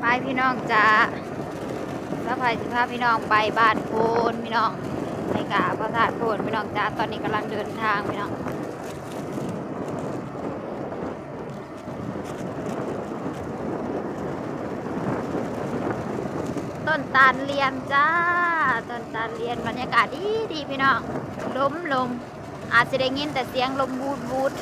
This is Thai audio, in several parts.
ไปพี่น้องจ้าสะพายสิพาพี่น้องไปบ้านโพนพี่น้องไปกะพระธาตุโพนพี่น้องจ้าตอนนี้กำลังเดินทางพี่น้องต้นตาลเรียนจ้าต้นตาลเรียนบรรยากาศดีดีพี่น้องลมอาจจะได้ยินแต่เสียงลมวูด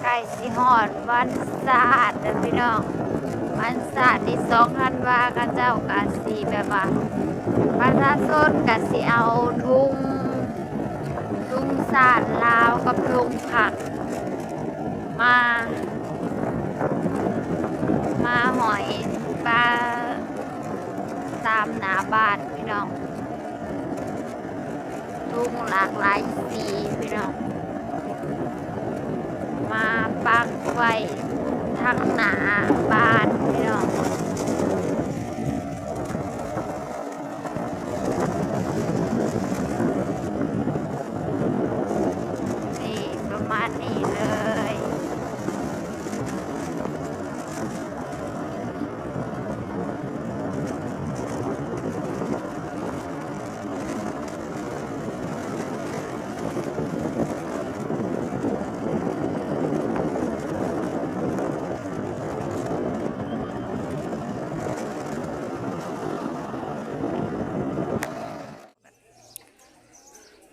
ใกล้สิฮอดวันศาสตร์พี่น้องวันศาสตร์ที่2 ธันวากันเจ้ากะสีแบบว่าประชาชนกะสิเอาทุงศาสตร์ลาวกับทุงผักมาหอยปลาตามหน้าบ้านพี่น้องทุงหลากหลายสีพี่น้องมาปักไว้ทั้งหน้าบ้านพี่น้องนี่ประมาณนี้เลย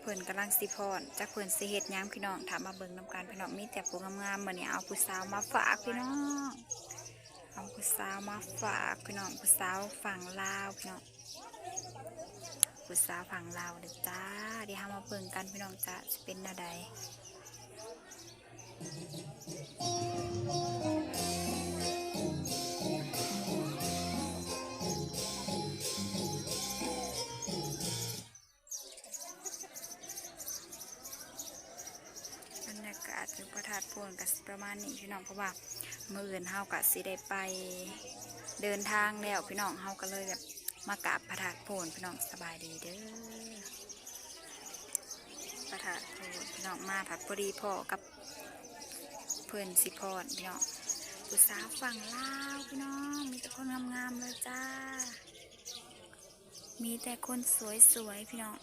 เพิ่นกำลังสิพรจากเพิ่นสิเฮ็ดหยังพี่น้องถามมาเบิ่งนำกันพี่น้องมีแต่ผู้งามๆมื้อนี้เอาผู้สาวมาฝากพี่น้องเอาผู้สาวมาฝากพี่น้องผู้สาวฝั่งลาวพี่น้องผู้สาวฝั่งลาวเด้อจ้าเดี๋ยวเฮามาเบิ่งกันพี่น้องจ้าสิเป็นแนวใดบรรยากาศถึงพระธาตุโพนก็สิประมาณนี้พี่น้องเพราะว่ามื้ออื่นเฮาก็สิได้ไปเดินทางแล้วพี่น้องเฮาก็เลยแบบมากราบพระธาตุโพนพี่น้องสบายดีเด้อพระธาตุโพนพี่น้องมาผัดพอดีพ่อกับเพื่อนสิพรพี่น้องผู้สาวฝั่งลาวพี่น้องมีแต่คนงามๆเลยจ้ามีแต่คนสวยๆพี่น้อง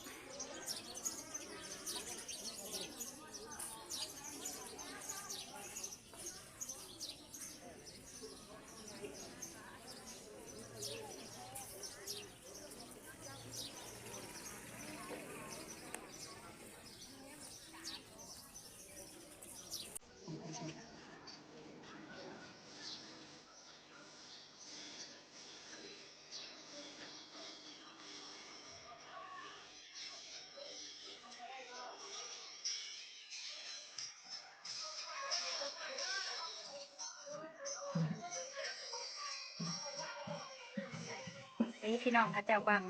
พี่น้องเขาเจ้าบัง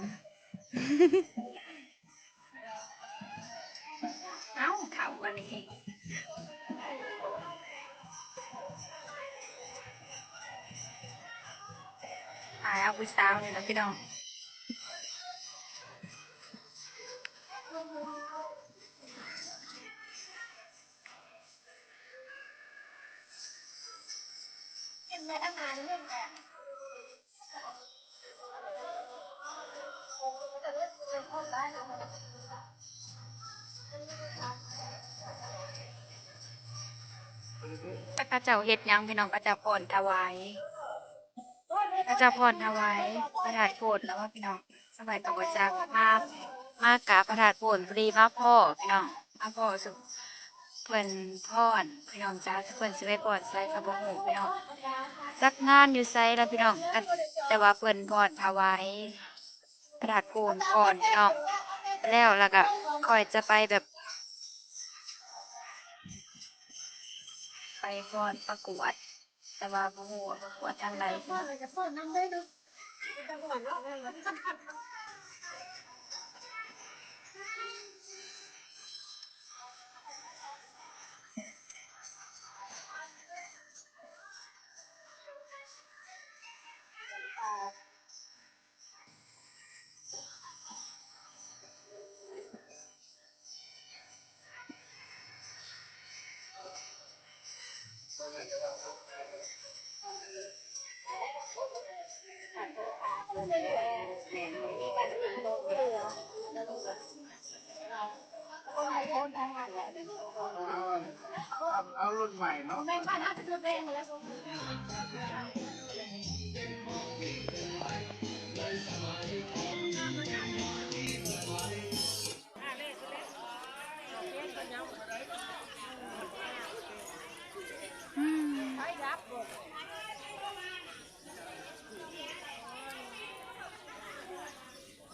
เอ้าเขาอันนี้เอาผู้สาวนี่นะพี่น้องเห็นไหมอาหารเรื่องแบบ พระเจ้าเฮ็ดหยังพี่น้องพระเจ้าพรถวายพระเจ้าพรถวายพระธาตุโพธิ์แล้วว่าพี่น้องสมัยก่อนก็จะมากราบพระธาตุโพธิ์พอดีมาพ่อพี่น้องมาพ่อสุเพิ่นพรพี่น้องจ้าเพิ่นสิไปพรใส่กระบอกหูพี่น้องจักงานอยู่ไสแล้วพี่น้องก็แต่ว่าเพิ่นพรถวายพระธาตุโพธิ์ก่อนพี่น้องแล้วก็ค่อยจะไปแบบไปก่อนประกวด แต่ว่าบ่ฮู้ว่าประกวดทางใดเอารุ่นใหม่เนาะอืม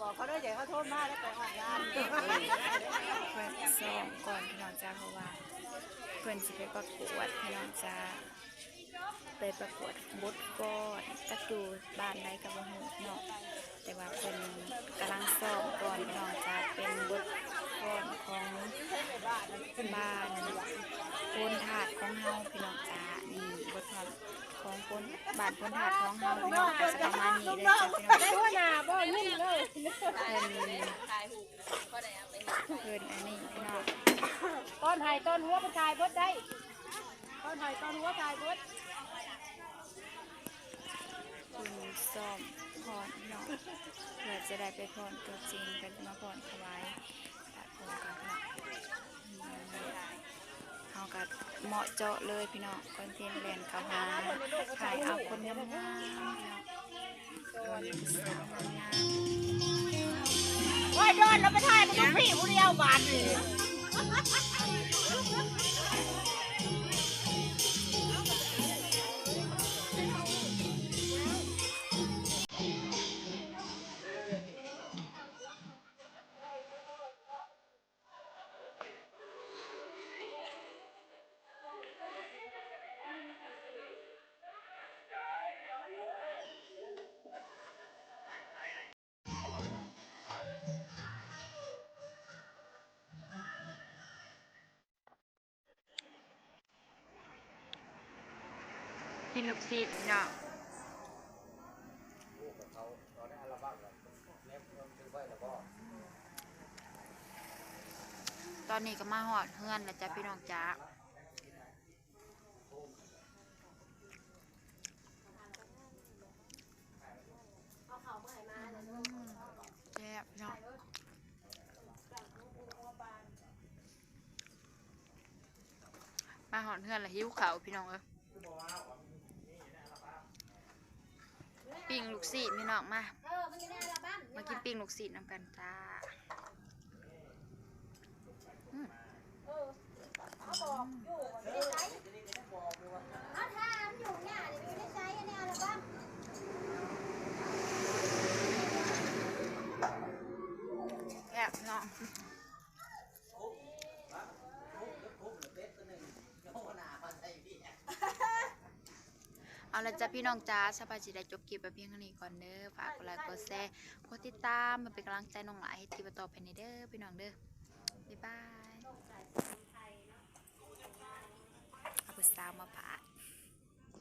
บอกเขาด้วยเดี๋ยวเขาโทษมากแล้วไปออกงาน เพิ่นซ้อมก่อนพี่น้องจ้าเพราะว่าเพิ่นสิไปประกวดพี่น้องจ้าไปประกวดบทกลอนจักอยู่บ้านใดก็บ่ฮู้เนาะแต่ว่าเพิ่นกำลังซ้อมก่อนพี่น้องจ้าเป็นบทกลอนของบ้านโพนถาดของเฮาพี่น้องจ้านี่บทกลอนของโพนบ้านโพนถาดของเฮาพี่น้องก็จะประมาณนี้เลยจ้าพี่น้อง ตัวหนาบ่ยิ้มเลย เพิ่นอันนี้พี่น้อง ต้นไห้ต้นหัวไปชายบดได้ต้นไห้ต้นหัวชายบด คุณส้มพรพี่น้องเพื่อจะได้ไปพรตัวจริงกันมาพรถวายตัดผมกันพี่น้องเอากัดเหมาะเจาะเลยพี่น้องคอนเทนต์เรียนเขาหาถ่ายเอาคนงามๆพี่น้องคนสวยงาม ว่าโดนเราไปถ่ายมันต้องพี่ผู้เดียวบาทเลย ๆพี่ลูกศิษย์พี่น้องตอนนี้ก็มาหอดเฮือนแล้วจ้ะพี่น้องจ้าแซ่บพี่น้องมาหอดเฮือนแล้วหิวข้าวพี่น้องเอ้ยปิ้งลูกศิษย์พี่น้องมากินปิ้งลูกศิษย์นำกันจ้าอืมแซ่บพี่น้องเอาละจ้ะพี่น้องจ้าสบายจิได้จบคลิปไปเพียงเท่านี้ก่อนเด้อฝากกดไลค์กดแชร์กดติดตามมาเป็นกำลังใจน้องหลายให้ทีมต่อไปในเด้อพี่น้องเด้อบ๊ายบายเอาผู้สาวมาผ่าน